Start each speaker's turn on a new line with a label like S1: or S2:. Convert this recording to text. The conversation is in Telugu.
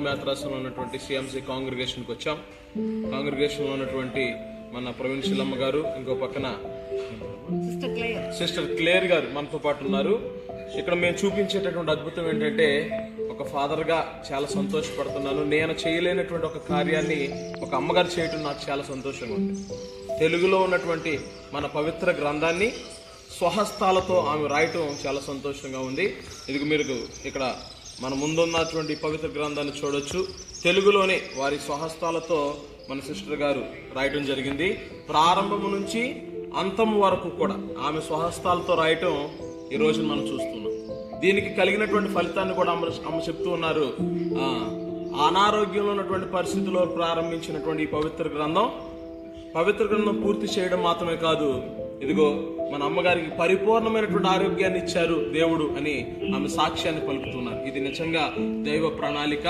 S1: మేత్రాసంలో ఉన్నటువంటి సిఎంసి కాంగ్రిగేషన్కి వచ్చాం. కాంగ్రిగేషన్లో ఉన్నటువంటి మన ప్రవీణ్ శిలమ్మ గారు, ఇంకో పక్కన సిస్టర్ క్లేర్ గారు మనతో పాటు ఉన్నారు. ఇక్కడ మేము చూపించేటటువంటి అద్భుతం ఏంటంటే, ఒక ఫాదర్గా చాలా సంతోషపడుతున్నాను. నేను చేయలేనటువంటి ఒక కార్యాన్ని ఒక అమ్మగారు చేయటం నాకు చాలా సంతోషంగా ఉంది. తెలుగులో ఉన్నటువంటి మన పవిత్ర గ్రంథాన్ని స్వహస్తాలతో ఆమె రాయటం చాలా సంతోషంగా ఉంది. ఇది మీరు ఇక్కడ మన ముందున్నటువంటి పవిత్ర గ్రంథాన్ని చూడొచ్చు. తెలుగులోనే వారి స్వహస్తాలతో మన సిస్టర్ గారు రాయటం జరిగింది. ప్రారంభం నుంచి అంతం వరకు కూడా ఆమె స్వహస్తాలతో రాయటం ఈ రోజు మనం చూస్తున్నాం. దీనికి కలిగినటువంటి ఫలితాన్ని కూడా అమ్మ చెప్తూ ఉన్నారు. అనారోగ్యంలో ఉన్నటువంటి పరిస్థితుల్లో ప్రారంభించినటువంటి ఈ పవిత్ర గ్రంథం పూర్తి చేయడం మాత్రమే కాదు, ఇదిగో మన అమ్మగారికి పరిపూర్ణమైనటువంటి ఆరోగ్యాన్ని ఇచ్చారు దేవుడు అని ఆమె సాక్ష్యాన్ని పలుకుతున్నారు. ఇది నిజంగా దైవ ప్రణాళిక.